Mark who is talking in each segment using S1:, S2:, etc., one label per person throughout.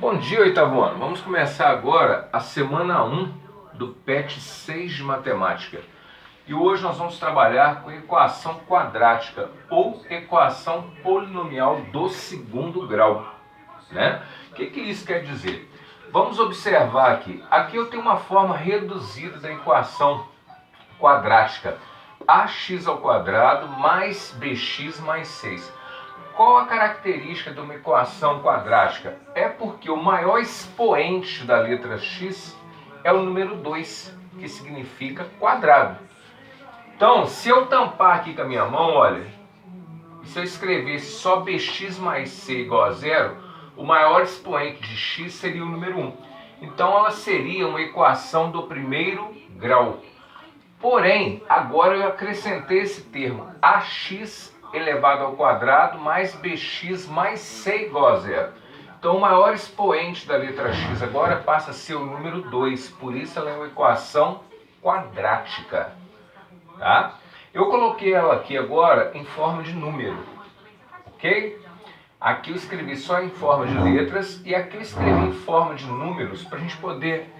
S1: Bom dia, oitavo ano. Vamos começar agora a semana 1 do PET 6 de Matemática. E hoje nós vamos trabalhar com equação quadrática ou equação polinomial do segundo grau, né? O que isso quer dizer? Vamos observar aqui. Aqui eu tenho uma forma reduzida da equação quadrática. ax ao quadrado mais bx mais 6. Qual a característica de uma equação quadrática? É porque o maior expoente da letra x é o número 2, que significa quadrado. Então, se eu tampar aqui com a minha mão, olha, e se eu escrevesse só bx mais c igual a zero, o maior expoente de x seria o número 1. Então, ela seria uma equação do primeiro grau. Porém, agora eu acrescentei esse termo, ax elevado ao quadrado mais bx mais c igual a zero. Então o maior expoente da letra x agora passa a ser o número 2, por isso ela é uma equação quadrática. Tá? Eu coloquei ela aqui agora em forma de número, ok? Aqui eu escrevi só em forma de letras e aqui eu escrevi em forma de números para a gente poder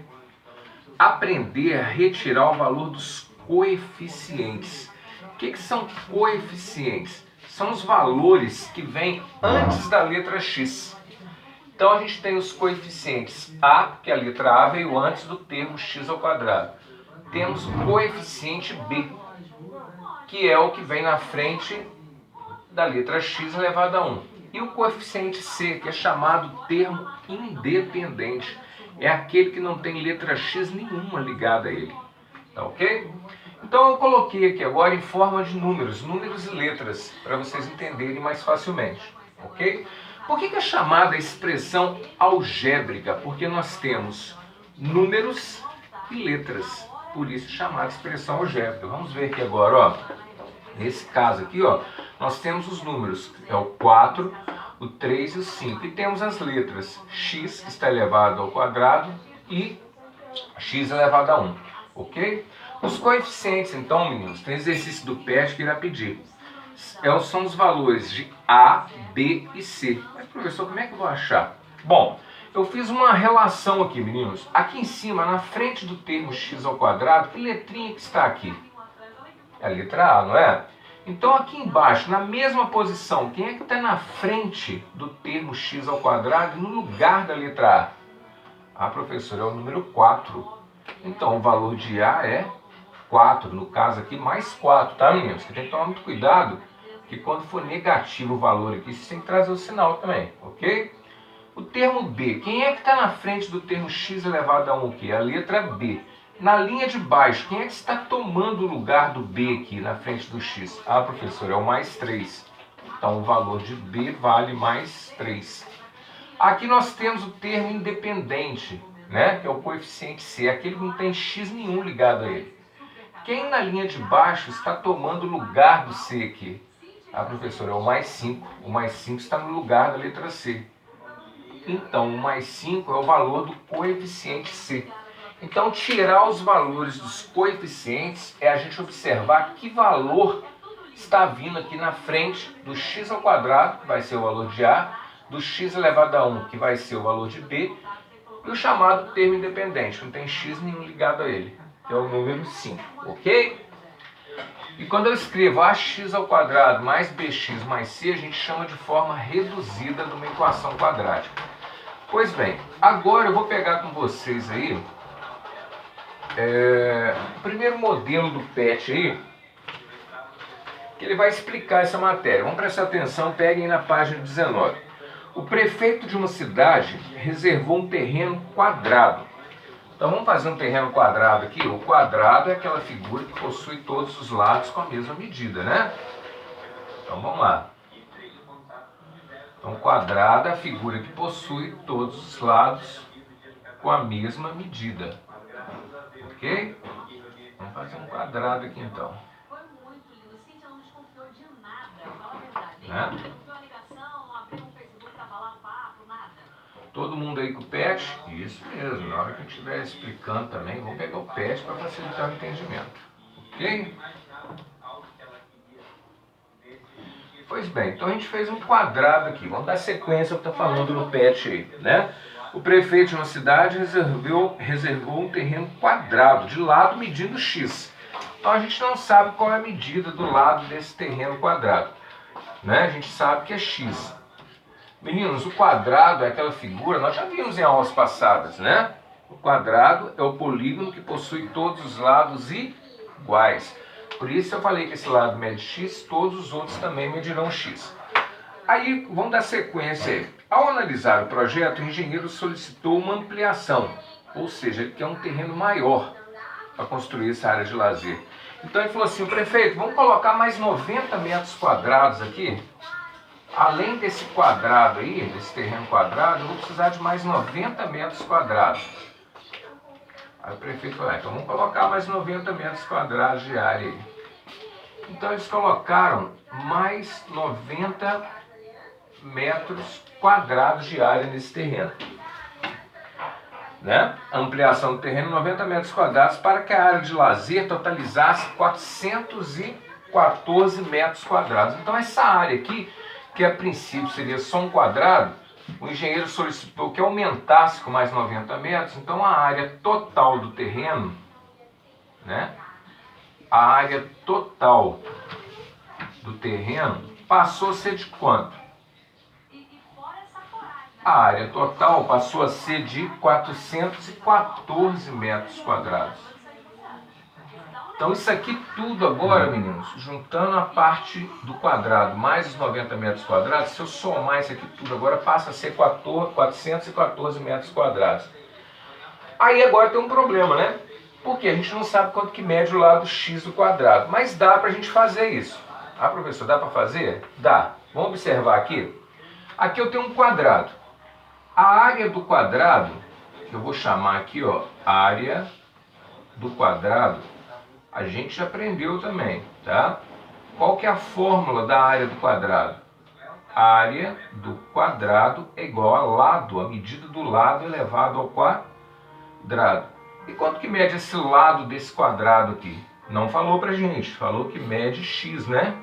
S1: aprender a retirar o valor dos coeficientes. O que são coeficientes? São os valores que vêm antes da letra x. Então a gente tem os coeficientes a, porque a letra a veio antes do termo x ao quadrado. Temos o coeficiente b, que é o que vem na frente da letra x elevado a 1. E o coeficiente c, que é chamado termo independente. É aquele que não tem letra x nenhuma ligada a ele. Tá ok? Então eu coloquei aqui agora em forma de números e letras, para vocês entenderem mais facilmente, ok? Por que é chamada a expressão algébrica? Porque nós temos números e letras, por isso é chamada expressão algébrica. Vamos ver aqui agora, ó. Nesse caso aqui, ó, nós temos os números, é o 4, o 3 e o 5. E temos as letras, x que está elevado ao quadrado e x elevado a 1, ok? Os coeficientes, então, meninos, tem exercício do PET que irá pedir. São os valores de A, B e C. Mas, professor, como é que eu vou achar? Bom, eu fiz uma relação aqui, meninos. Aqui em cima, na frente do termo x ao quadrado, que letrinha que está aqui? É a letra A, não é? Então, aqui embaixo, na mesma posição, quem é que está na frente do termo x ao quadrado no lugar da letra A? Ah, professor, é o número 4. Então, o valor de A é 4, no caso aqui, mais 4, tá, meninos? Você tem que tomar muito cuidado, que quando for negativo o valor aqui, você tem que trazer o sinal também, ok? O termo B, quem é que está na frente do termo x elevado a 1 aqui? A letra B. Na linha de baixo, quem é que está tomando o lugar do B aqui, na frente do x? Ah, professor, é o mais 3. Então, o valor de B vale mais 3. Aqui nós temos o termo independente, né? Que é o coeficiente C, aquele que não tem x nenhum ligado a ele. Quem na linha de baixo está tomando o lugar do C aqui? Ah, professor, é o mais 5. O mais 5 está no lugar da letra C. Então, o mais 5 é o valor do coeficiente C. Então, tirar os valores dos coeficientes é a gente observar que valor está vindo aqui na frente do x ao quadrado, que vai ser o valor de A, do x elevado a 1, que vai ser o valor de B, e o chamado termo independente, que não tem x nenhum ligado a ele, que é o número 5, ok? E quando eu escrevo ax ao quadrado mais bx mais c, a gente chama de forma reduzida de uma equação quadrática. Pois bem, agora eu vou pegar com vocês aí o primeiro modelo do PET aí, que ele vai explicar essa matéria. Vamos prestar atenção, peguem na página 19. O prefeito de uma cidade reservou um terreno quadrado. Então vamos fazer um terreno quadrado aqui. O quadrado é aquela figura que possui todos os lados com a mesma medida, né? Então vamos lá. Então quadrado é a figura que possui todos os lados com a mesma medida. Ok? Vamos fazer um quadrado aqui então. Né? Todo mundo aí com o PET? Isso mesmo, na hora que eu estiver explicando também, vamos pegar o PET para facilitar o entendimento. Ok? Pois bem, então a gente fez um quadrado aqui. Vamos dar sequência ao que está falando no PET aí, né? O prefeito de uma cidade reservou um terreno quadrado, de lado medindo X. Então a gente não sabe qual é a medida do lado desse terreno quadrado, né? A gente sabe que é X. Meninos, o quadrado é aquela figura, nós já vimos em aulas passadas, né? O quadrado é o polígono que possui todos os lados iguais. Por isso eu falei que esse lado mede X, todos os outros também medirão X. Aí, vamos dar sequência aí. Ao analisar o projeto, o engenheiro solicitou uma ampliação, ou seja, ele quer um terreno maior para construir essa área de lazer. Então ele falou assim, prefeito, vamos colocar mais 90 metros quadrados aqui? Além desse quadrado aí, desse terreno quadrado, eu vou precisar de mais 90 metros quadrados. Aí o prefeito falou, então vamos colocar mais 90 metros quadrados de área aí. Então eles colocaram mais 90 metros quadrados de área nesse terreno. Né? A ampliação do terreno 90 metros quadrados para que a área de lazer totalizasse 414 metros quadrados. Então essa área aqui, que a princípio seria só um quadrado, o engenheiro solicitou que aumentasse com mais 90 metros, então a área total do terreno, né? A área total do terreno passou a ser de quanto? A área total passou a ser de 414 metros quadrados. Então isso aqui tudo agora, meninos, juntando a parte do quadrado mais os 90 metros quadrados, se eu somar isso aqui tudo agora, passa a ser 414 metros quadrados. Aí agora tem um problema, né? Porque a gente não sabe quanto que mede o lado x do quadrado, mas dá para a gente fazer isso. Ah, professor, dá para fazer? Dá. Vamos observar aqui. Aqui eu tenho um quadrado. A área do quadrado, que eu vou chamar aqui, ó, área do quadrado, a gente já aprendeu também, tá? Qual que é a fórmula da área do quadrado? A área do quadrado é igual a lado, a medida do lado elevado ao quadrado. E quanto que mede esse lado desse quadrado aqui? Não falou pra gente, falou que mede x, né?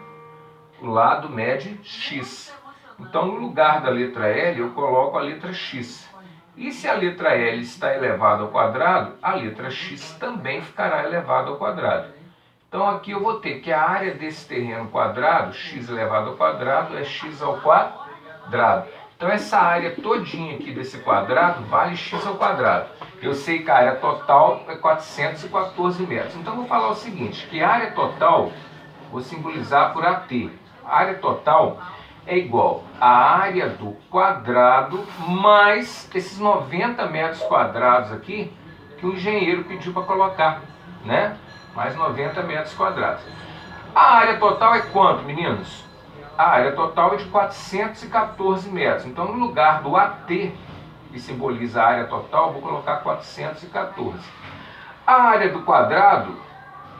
S1: O lado mede x. Então, no lugar da letra L, eu coloco a letra x. E se a letra L está elevada ao quadrado, a letra x também ficará elevada ao quadrado. Então, aqui eu vou ter que a área desse terreno quadrado, x elevado ao quadrado, é x ao quadrado. Então, essa área todinha aqui desse quadrado vale x ao quadrado. Eu sei que a área total é 414 metros. Então, eu vou falar o seguinte, que a área total, vou simbolizar por AT. A área total é igual à área do quadrado mais esses 90 metros quadrados aqui que o engenheiro pediu para colocar, né? Mais 90 metros quadrados. A área total é quanto, meninos? A área total é de 414 metros. Então, no lugar do AT, que simboliza a área total, vou colocar 414. A área do quadrado,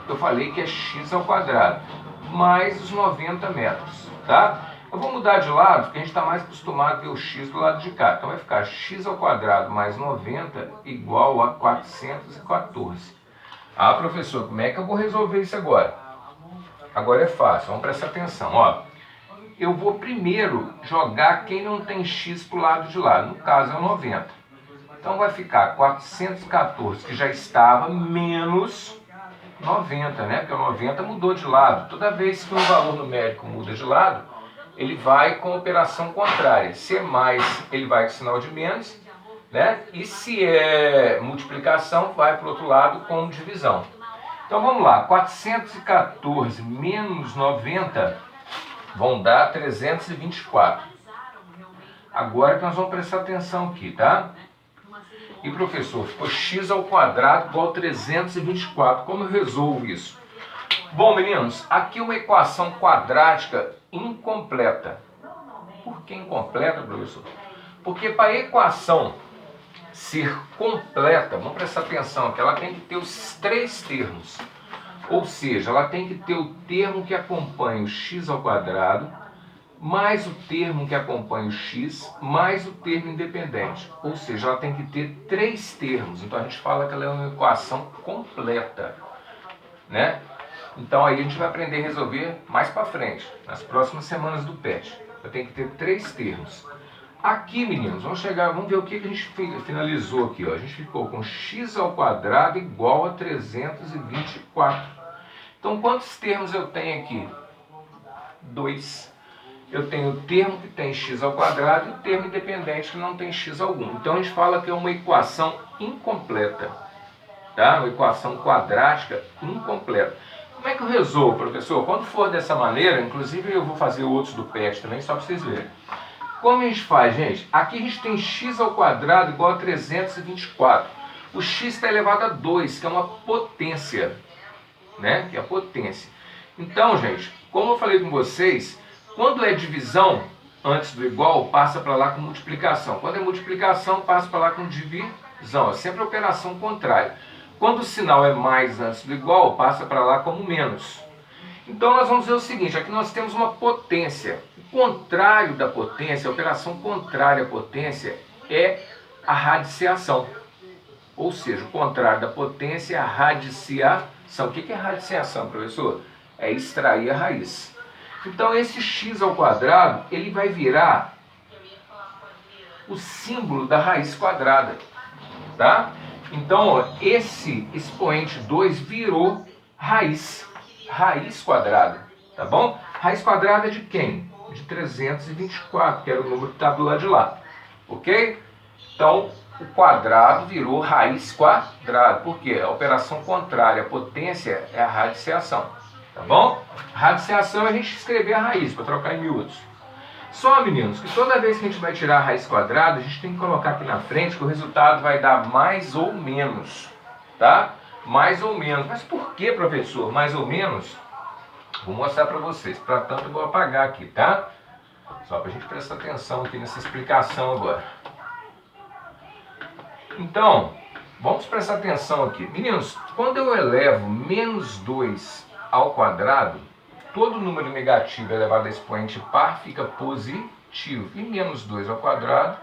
S1: eu falei que é x ao quadrado, mais os 90 metros, tá? Eu vou mudar de lado, porque a gente está mais acostumado a ver o x do lado de cá. Então vai ficar x ao quadrado mais 90 igual a 414. Ah, professor, como é que eu vou resolver isso agora? Agora é fácil, vamos prestar atenção. Ó, eu vou primeiro jogar quem não tem x para o lado de lá. No caso é o 90. Então vai ficar 414, que já estava, menos 90, né? Porque o 90 mudou de lado. Toda vez que um valor numérico muda de lado, ele vai com operação contrária. Se é mais, ele vai com sinal de menos, né? E se é multiplicação, vai para o outro lado com divisão. Então vamos lá, 414 menos 90 vão dar 324. Agora que nós vamos prestar atenção aqui, tá? E professor, ficou x ao quadrado igual a 324. Como eu resolvo isso? Bom, meninos, aqui é uma equação quadrática incompleta. Por que incompleta, professor? Porque para a equação ser completa, vamos prestar atenção que ela tem que ter os três termos. Ou seja, ela tem que ter o termo que acompanha o x ao quadrado, mais o termo que acompanha o x, mais o termo independente. Ou seja, ela tem que ter três termos. Então a gente fala que ela é uma equação completa, né? Então aí a gente vai aprender a resolver mais para frente, nas próximas semanas do PET. Eu tenho que ter três termos. Aqui, meninos, vamos ver o que a gente finalizou aqui. Ó. A gente ficou com x ao quadrado igual a 324. Então, quantos termos eu tenho aqui? 2. Eu tenho o termo que tem x ao quadrado e o termo independente que não tem x algum. Então, a gente fala que é uma equação incompleta. Tá? Uma equação quadrática incompleta. Como é que eu resolvo, professor? Quando for dessa maneira, inclusive eu vou fazer outros do PET também, só para vocês verem. Como a gente faz, gente? Aqui a gente tem x ao quadrado igual a 324. O x está elevado a 2, que é uma potência. Né? Que é a potência. Então, gente, como eu falei com vocês, quando é divisão, antes do igual, passa para lá com multiplicação. Quando é multiplicação, passa para lá com divisão. É sempre a operação contrária. Quando o sinal é mais antes do igual, passa para lá como menos. Então nós vamos ver o seguinte, aqui nós temos uma potência. O contrário da potência, a operação contrária à potência é a radiciação. Ou seja, o contrário da potência é a radiciação. O que é radiciação, professor? É extrair a raiz. Então esse x ao quadrado, ele vai virar o símbolo da raiz quadrada. Tá? Então, ó, esse expoente 2 virou raiz quadrada, tá bom? Raiz quadrada de quem? De 324, que era o número que estava do lado de lá, ok? Então, o quadrado virou raiz quadrada, porque a operação contrária à potência é a radiciação, tá bom? Radiciação é a gente escrever a raiz, para trocar em miúdos. Só, meninos, que toda vez que a gente vai tirar a raiz quadrada, a gente tem que colocar aqui na frente que o resultado vai dar mais ou menos, tá? Mais ou menos. Mas por que, professor, mais ou menos? Vou mostrar para vocês. Para tanto, eu vou apagar aqui, tá? Só para a gente prestar atenção aqui nessa explicação agora. Então, vamos prestar atenção aqui. Meninos, quando eu elevo menos 2 ao quadrado, todo número negativo elevado a expoente par fica positivo. E menos 2 ao quadrado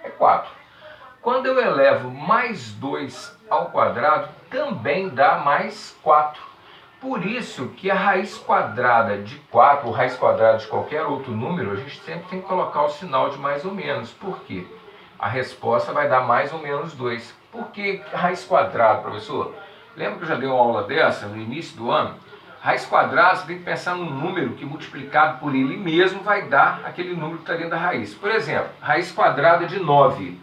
S1: é 4. Quando eu elevo mais 2 ao quadrado, também dá mais 4. Por isso que a raiz quadrada de 4, ou raiz quadrada de qualquer outro número, a gente sempre tem que colocar o sinal de mais ou menos. Por quê? A resposta vai dar mais ou menos 2. Por que raiz quadrada, professor? Lembra que eu já dei uma aula dessa no início do ano? Raiz quadrada, você tem que pensar num número que multiplicado por ele mesmo vai dar aquele número que está dentro da raiz. Por exemplo, raiz quadrada de 9.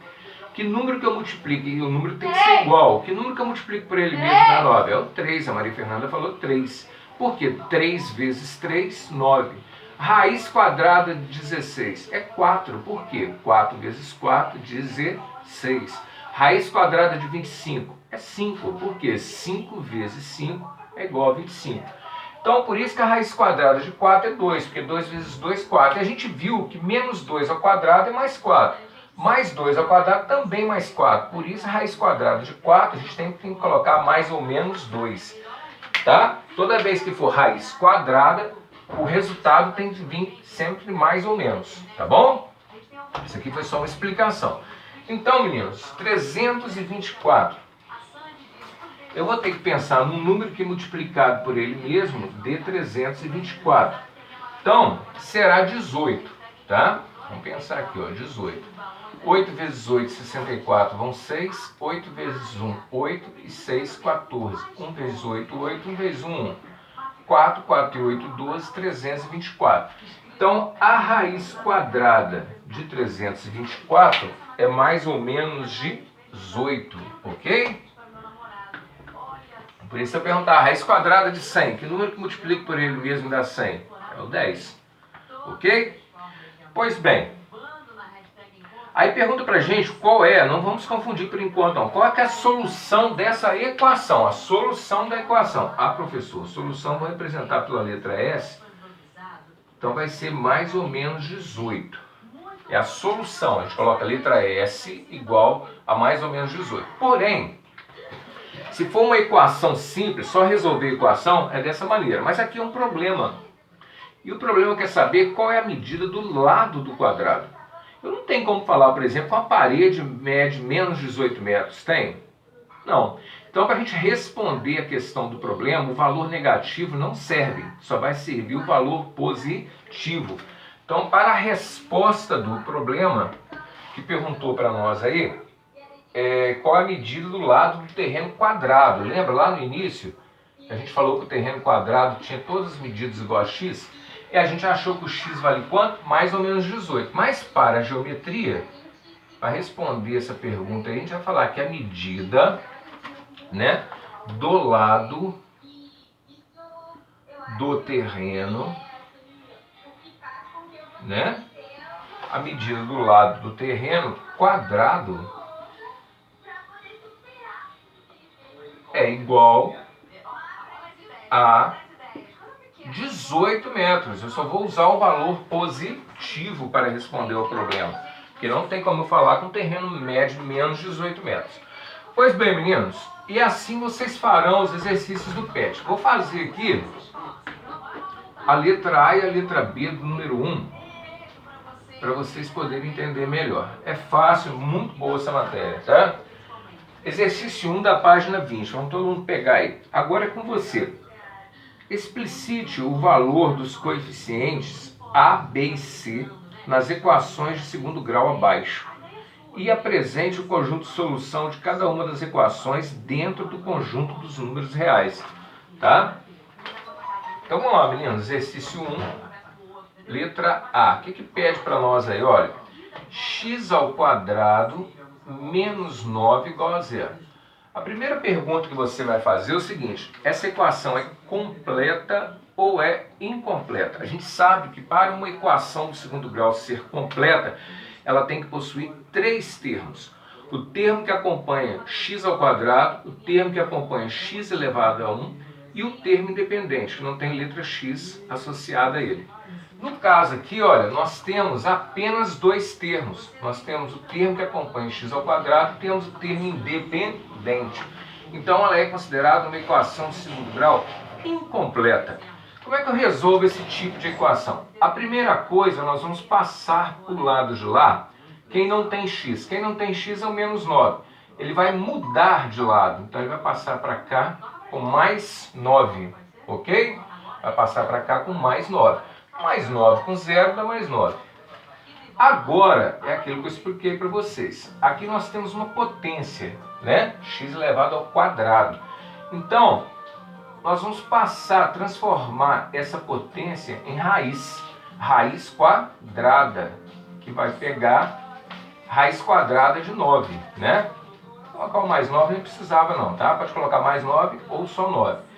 S1: Que número que eu multiplico? E o número tem que ser igual. Que número que eu multiplico por ele mesmo dá 9? É o 3, a Maria Fernanda falou 3. Por quê? 3 vezes 3, 9. Raiz quadrada de 16 é 4. Por quê? 4 vezes 4, 16. Raiz quadrada de 25 é 5. Por quê? 5 vezes 5 é igual a 25. Então, por isso que a raiz quadrada de 4 é 2, porque 2 vezes 2, 4. E a gente viu que menos 2 ao quadrado é mais 4. Mais 2 ao quadrado também mais 4. Por isso, a raiz quadrada de 4, a gente tem que colocar mais ou menos 2. Tá? Toda vez que for raiz quadrada, o resultado tem que vir sempre mais ou menos. Tá bom? Isso aqui foi só uma explicação. Então, meninos, 324. Eu vou ter que pensar num número que multiplicado por ele mesmo dê 324. Então, será 18, tá? Vamos pensar aqui, ó, 18. 8 vezes 8, 64, vão 6. 8 vezes 1, 8. E 6, 14. 1 vezes 8, 8. 1 vezes 1, 1. 4, 4 e 8, 12, 324. Então, a raiz quadrada de 324 é mais ou menos 18, ok? Por isso eu perguntar, a raiz quadrada de 100, que número que multiplica por ele mesmo dá 100? É o 10. Ok? Pois bem. Aí pergunta pra gente qual é, não vamos confundir por enquanto não, qual é que é a solução dessa equação? A solução da equação. Ah, professor, a solução vou representar pela letra S, então vai ser mais ou menos 18. É a solução, a gente coloca a letra S igual a mais ou menos 18. Porém, se for uma equação simples, só resolver a equação é dessa maneira. Mas aqui é um problema. E o problema quer saber qual é a medida do lado do quadrado. Eu não tenho como falar, por exemplo, uma parede mede menos 18 metros. Tem? Não. Então, para a gente responder a questão do problema, o valor negativo não serve. Só vai servir o valor positivo. Então, para a resposta do problema, que perguntou para nós aí qual é a medida do lado do terreno quadrado. Lembra lá no início? A gente falou que o terreno quadrado tinha todas as medidas igual a x, e a gente achou que o x vale quanto? Mais ou menos 18. Mas para a geometria, para responder essa pergunta aí, a gente vai falar que a medida, né, do lado do terreno, né, a medida do lado do terreno quadrado é igual a 18 metros. Eu só vou usar o valor positivo para responder ao problema, porque não tem como eu falar com terreno médio menos 18 metros. Pois bem, meninos, e assim vocês farão os exercícios do PET. Vou fazer aqui a letra A e a letra B do número 1, para vocês poderem entender melhor. É fácil, muito boa essa matéria, tá? Exercício 1 da página 20. Vamos todo mundo pegar aí. Agora é com você. Explicite o valor dos coeficientes A, B e C nas equações de segundo grau abaixo e apresente o conjunto de solução de cada uma das equações dentro do conjunto dos números reais, tá? Então vamos lá, meninos. Exercício 1, letra A. O que pede para nós aí? Olha, x ao quadrado menos 9 igual a zero. A primeira pergunta que você vai fazer é o seguinte: essa equação é completa ou é incompleta? A gente sabe que para uma equação do segundo grau ser completa, ela tem que possuir 3 termos. O termo que acompanha x ao quadrado, o termo que acompanha x elevado a 1 e o termo independente, que não tem letra x associada a ele. No caso aqui, olha, nós temos apenas 2 termos. Nós temos o termo que acompanha x ao quadrado e temos o termo independente. Então ela é considerada uma equação de segundo grau incompleta. Como é que eu resolvo esse tipo de equação? A primeira coisa, nós vamos passar para o lado de lá quem não tem x. Quem não tem x é o menos 9. Ele vai mudar de lado, então ele vai passar para cá com mais 9, ok? Vai passar para cá com mais 9. Mais 9 com 0 dá mais 9. Agora, é aquilo que eu expliquei para vocês. Aqui nós temos uma potência, né? X elevado ao quadrado. Então, nós vamos transformar essa potência em raiz. Raiz quadrada, que vai pegar raiz quadrada de 9, né? Colocar o mais 9 não precisava não, tá? Pode colocar mais 9 ou só 9.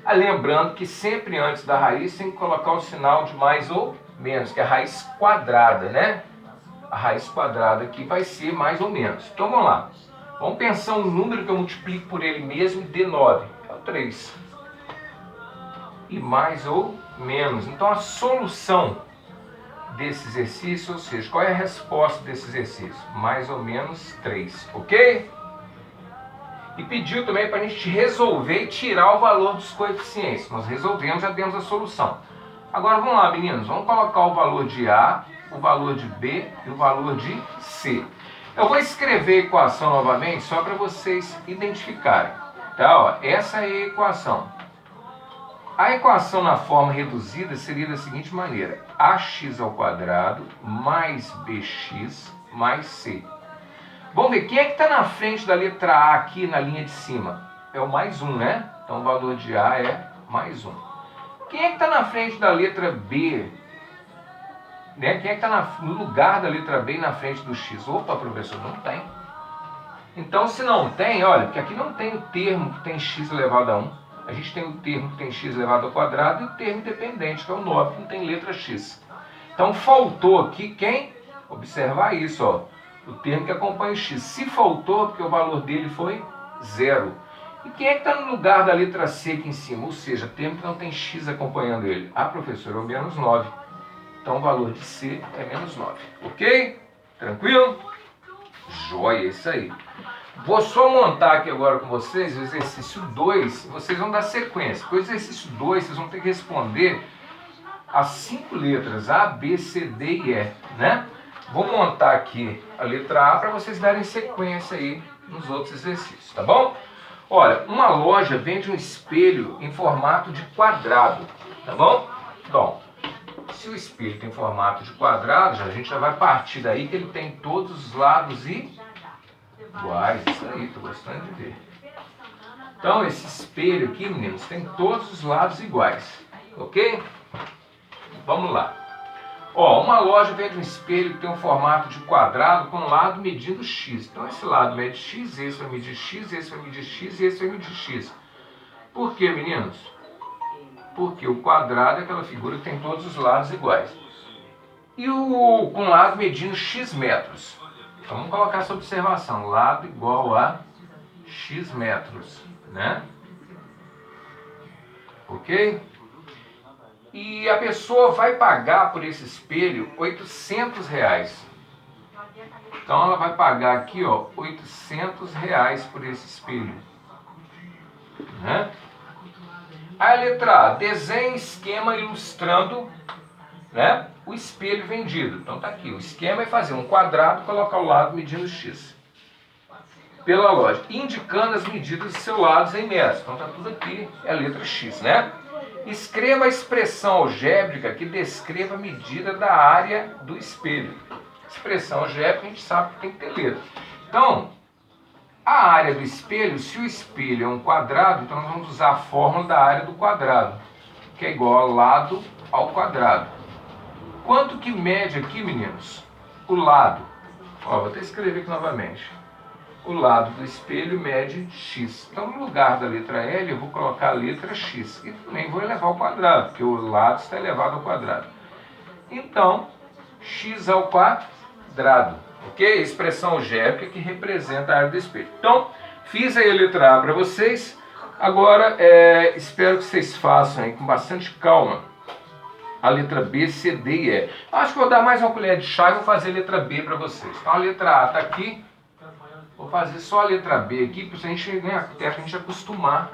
S1: Lembrando que sempre antes da raiz tem que colocar o sinal de mais ou menos, que é a raiz quadrada, né? A raiz quadrada aqui vai ser mais ou menos. Então vamos lá. Vamos pensar um número que eu multiplico por ele mesmo e dê 9. É o 3. E mais ou menos. Então a solução desse exercício, ou seja, qual é a resposta desse exercício? Mais ou menos 3, ok? E pediu também para a gente resolver e tirar o valor dos coeficientes. Nós resolvemos, já demos a solução. Agora vamos lá, meninos. Vamos colocar o valor de A, o valor de B e o valor de C. Eu vou escrever a equação novamente só para vocês identificarem. Tá? Ó, essa é a equação. A equação na forma reduzida seria da seguinte maneira: ax ao quadrado mais bx mais c. Vamos ver, quem é que está na frente da letra A aqui na linha de cima? É o mais 1, né? Então o valor de A é mais 1. Quem é que está na frente da letra B? Né? Quem é que está no lugar da letra B e na frente do X? Opa, professor, não tem. Então se não tem, olha, porque aqui não tem o termo que tem X elevado a 1. A gente tem o termo que tem X elevado ao quadrado e o termo independente, que é o 9, que não tem letra X. Então faltou aqui quem? Observar isso, ó. O termo que acompanha o x. Se faltou, porque o valor dele foi 0. E quem é que está no lugar da letra C aqui em cima? Ou seja, termo que não tem x acompanhando ele. Ah, professor, é o menos 9. Então o valor de C é menos 9. Ok? Tranquilo? Joia, isso aí. Vou só montar aqui agora com vocês o exercício 2. Vocês vão dar sequência. Com o exercício 2, vocês vão ter que responder as 5 letras A, B, C, D e E, né? Vou montar aqui a letra A para vocês darem sequência aí nos outros exercícios, tá bom? Olha, uma loja vende um espelho em formato de quadrado, tá bom? Bom, Se o espelho tem formato de quadrado, a gente já vai partir daí que ele tem todos os lados iguais. Isso aí, estou gostando de ver. Então, esse espelho aqui, meninos, tem todos os lados iguais. Ok? Vamos lá. Ó, uma loja vende um espelho que tem um formato de quadrado com lado medindo X. Então, esse lado mede X, esse vai medir X, esse vai medir X e esse vai medir X. Por quê, meninos? Porque o quadrado é aquela figura que tem todos os lados iguais. E com lado medindo X metros. Então, vamos colocar essa observação. Lado igual a X metros, né? Ok? E a pessoa vai pagar por esse espelho R$800. Então, ela vai pagar aqui, ó, R$800 por esse espelho, né? A letra A, desenhe esquema ilustrando, né, o espelho vendido. Então tá aqui, o esquema é fazer um quadrado e colocar o lado medindo X. Pela lógica, indicando as medidas dos seus lados em metros. Então tá tudo aqui, é a letra X, né? Escreva a expressão algébrica que descreva a medida da área do espelho. Expressão algébrica a gente sabe que tem que ter letra. Então, a área do espelho, se o espelho é um quadrado, então nós vamos usar a fórmula da área do quadrado, que é igual ao lado ao quadrado. Quanto que mede aqui, meninos? O lado. Ó, vou até escrever aqui novamente. O lado do espelho mede X. Então, no lugar da letra L, eu vou colocar a letra X. E também vou elevar ao quadrado, porque o lado está elevado ao quadrado. Então, X ao quadrado. Ok? Expressão algébrica que representa a área do espelho. Então, fiz aí a letra A para vocês. Agora, espero que vocês façam aí com bastante calma a letra B, C, D e E. Acho que vou dar mais uma colher de chá e vou fazer a letra B para vocês. Então, a letra A está aqui. Vou fazer só a letra B aqui, para a gente, né, até a gente acostumar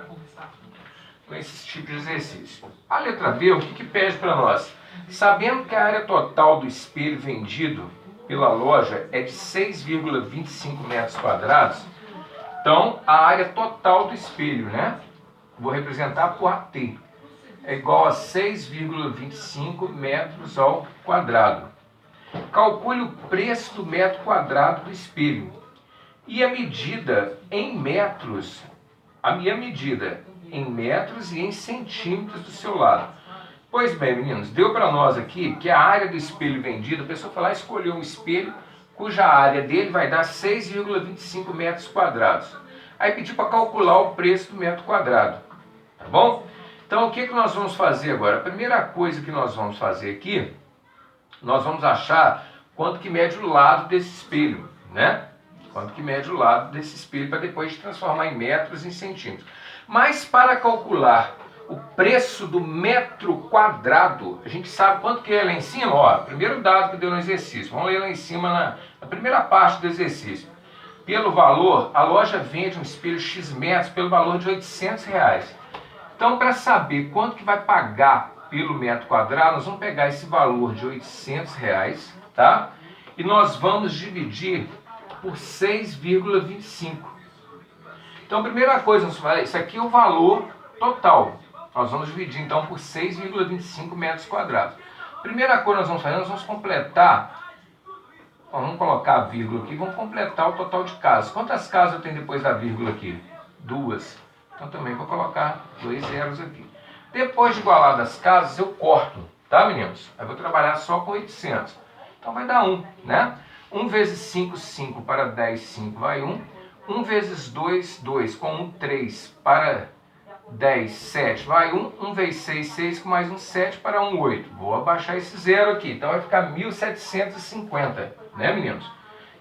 S1: com esses tipos de exercício. A letra B, o que pede para nós? Sabendo que a área total do espelho vendido pela loja é de 6,25 metros quadrados, então a área total do espelho, né? Vou representar por AT, é igual a 6,25 metros ao quadrado. Calcule o preço do metro quadrado do espelho e a medida em metros, a minha medida em metros e em centímetros do seu lado. Pois bem, meninos, deu para nós aqui que a área do espelho vendido, a pessoa foi lá e escolheu um espelho cuja área dele vai dar 6,25 metros quadrados. Aí pediu para calcular o preço do metro quadrado, tá bom? Então, o que nós vamos fazer agora? A primeira coisa que nós vamos fazer aqui, nós vamos achar quanto que mede o lado desse espelho, né? Quanto que mede o lado desse espelho para depois transformar em metros e em centímetros. Mas para calcular o preço do metro quadrado, a gente sabe quanto que é lá em cima. Ó, primeiro dado que deu no exercício, vamos ler lá em cima na primeira parte do exercício. Pelo valor, a loja vende um espelho X metros pelo valor de R$800. Então, para saber quanto que vai pagar pelo metro quadrado, nós vamos pegar esse valor de R$800, tá? E nós vamos dividir por 6,25. Então, a primeira coisa, isso aqui é o valor total. Nós vamos dividir, então, por 6,25 metros quadrados. Primeira coisa que nós vamos fazer, nós vamos completar, vamos colocar a vírgula aqui, vamos completar o total de casas. Quantas casas eu tenho depois da vírgula aqui? 2. Então, também vou colocar 2 zeros aqui. Depois de igualar das casas, eu corto, tá, meninos? Aí vou trabalhar só com 800. Então, vai dar 1, né? 1 vezes 5, 5. Para 10, 5 vai 1. 1 vezes 2, 2. Com 1, 3. Para 10, 7 vai 1. 1 vezes 6, 6. Com mais um 7 para 1, 8. Vou abaixar esse zero aqui. Então vai ficar 1.750. Né, meninos?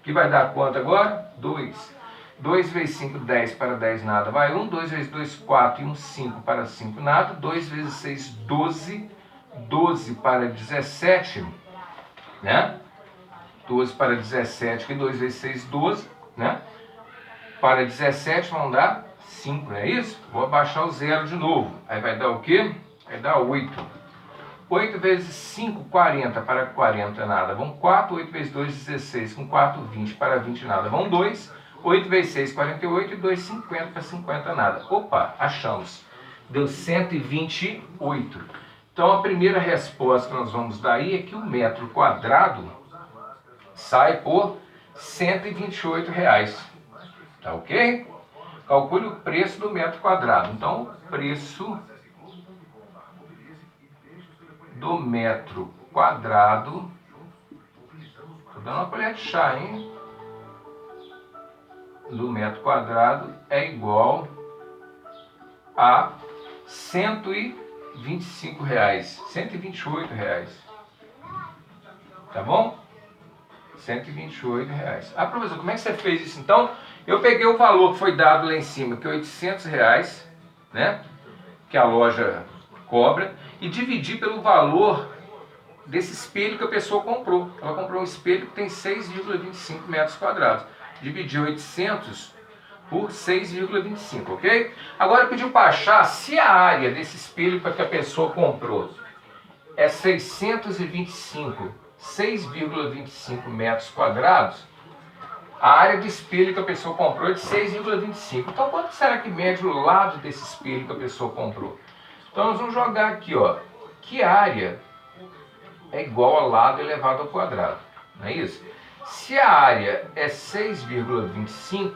S1: Que vai dar quanto agora? 2. 2 vezes 5, 10. Para 10 nada vai 1. 2 vezes 2, 4. E 1, 5. Para 5 nada. 2 vezes 6, 12. 12 para 17. Né? 12 para 17, que 2 vezes 6, 12, né? Para 17 vão dar 5, não é isso? Vou abaixar o zero de novo. Aí vai dar o quê? Vai dar 8. 8 vezes 5, 40. Para 40 nada vão 4. 8 vezes 2, 16. Com 4, 20. Para 20 nada vão 2. 8 vezes 6, 48. E 2, 50. Para 50 nada. Opa, achamos. Deu 128. Então a primeira resposta que nós vamos dar aí é que o metro quadrado sai por R$ 128,00. Tá ok? Calcule o preço do metro quadrado. Então, o preço do metro quadrado... Estou dando uma colher de chá, hein? Do metro quadrado é igual a R$ 125,00. R$ 128,00. Tá bom? R$ 128,00. Ah, professor, como é que você fez isso então? Eu peguei o valor que foi dado lá em cima, que é R$ 800,00, né? Que a loja cobra, e dividi pelo valor desse espelho que a pessoa comprou. Ela comprou um espelho que tem 6,25 metros quadrados. Dividiu 800 por 6,25, ok? Agora pediu para achar se a área desse espelho que a pessoa comprou é 625 metros quadrados, a área de espelho que a pessoa comprou é de 6,25. Então, quanto será que mede o lado desse espelho que a pessoa comprou? Então, nós vamos jogar aqui, ó, que área é igual ao lado elevado ao quadrado, não é isso? Se a área é 6,25,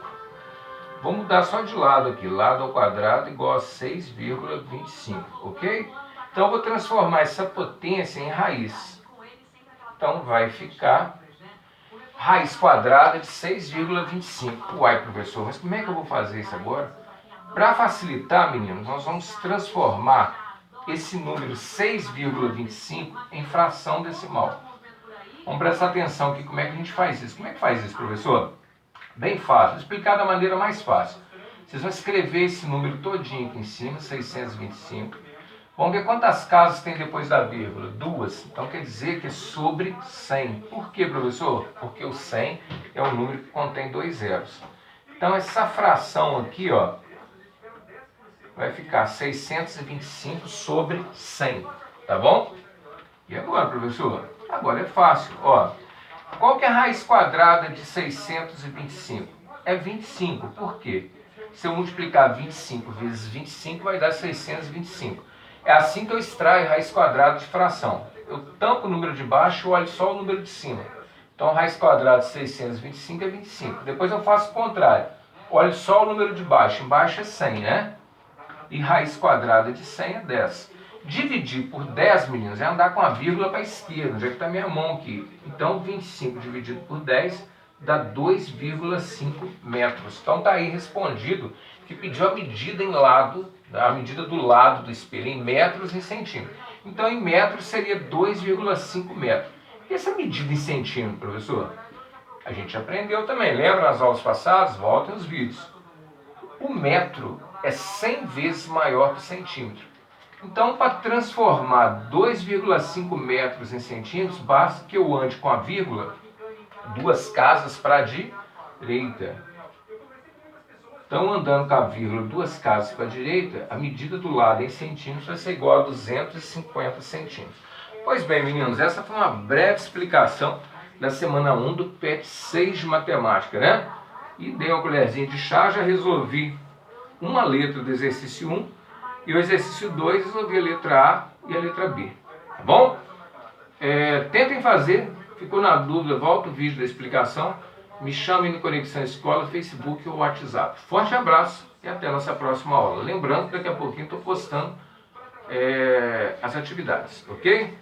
S1: vamos mudar só de lado aqui, lado ao quadrado igual a 6,25, ok? Então, eu vou transformar essa potência em raiz. Então, vai ficar raiz quadrada de 6,25. Uai, professor, mas como é que eu vou fazer isso agora? Para facilitar, meninos, nós vamos transformar esse número 6,25 em fração decimal. Vamos prestar atenção aqui como é que a gente faz isso. Como é que faz isso, professor? Bem fácil. Vou explicar da maneira mais fácil. Vocês vão escrever esse número todinho aqui em cima, 625. Vamos ver quantas casas tem depois da vírgula. 2. Então quer dizer que é sobre 100. Por quê, professor? Porque o 100 é um número que contém 2 zeros. Então essa fração aqui, ó, vai ficar 625 sobre 100. Tá bom? E agora, professor? Agora é fácil. Ó, qual que é a raiz quadrada de 625? É 25. Por quê? Se eu multiplicar 25 vezes 25, vai dar 625. É assim que eu extraio raiz quadrada de fração. Eu tampo o número de baixo e olho só o número de cima. Então, raiz quadrada de 625 é 25. Depois eu faço o contrário. Olho só o número de baixo. Embaixo é 100, né? E raiz quadrada de 100 é 10. Dividir por 10, meninos, é andar com a vírgula para a esquerda, já que está minha mão aqui. Então, 25 dividido por 10 dá 2,5 metros. Então, está aí respondido que pediu a medida em lado, a medida do lado do espelho em metros e centímetros. Então, em metros seria 2,5 metros. E essa medida em centímetros, professor? A gente aprendeu também. Lembra nas aulas passadas? Voltem os vídeos. O metro é 100 vezes maior que o centímetro. Então, para transformar 2,5 metros em centímetros, basta que eu ande com a vírgula 2 casas para a direita. Então, andando com a vírgula 2 casas para a direita, a medida do lado em centímetros vai ser igual a 250 centímetros. Pois bem, meninos, essa foi uma breve explicação da semana 1 do PET 6 de matemática, né? E dei uma colherzinha de chá, já resolvi uma letra do exercício 1 e o exercício 2 resolvi a letra A e a letra B, tá bom? Tentem fazer, ficou na dúvida, volta o vídeo da explicação, me chamem no Conexão Escola, Facebook ou WhatsApp. Forte abraço e até a nossa próxima aula. Lembrando que daqui a pouquinho estou postando as atividades, ok?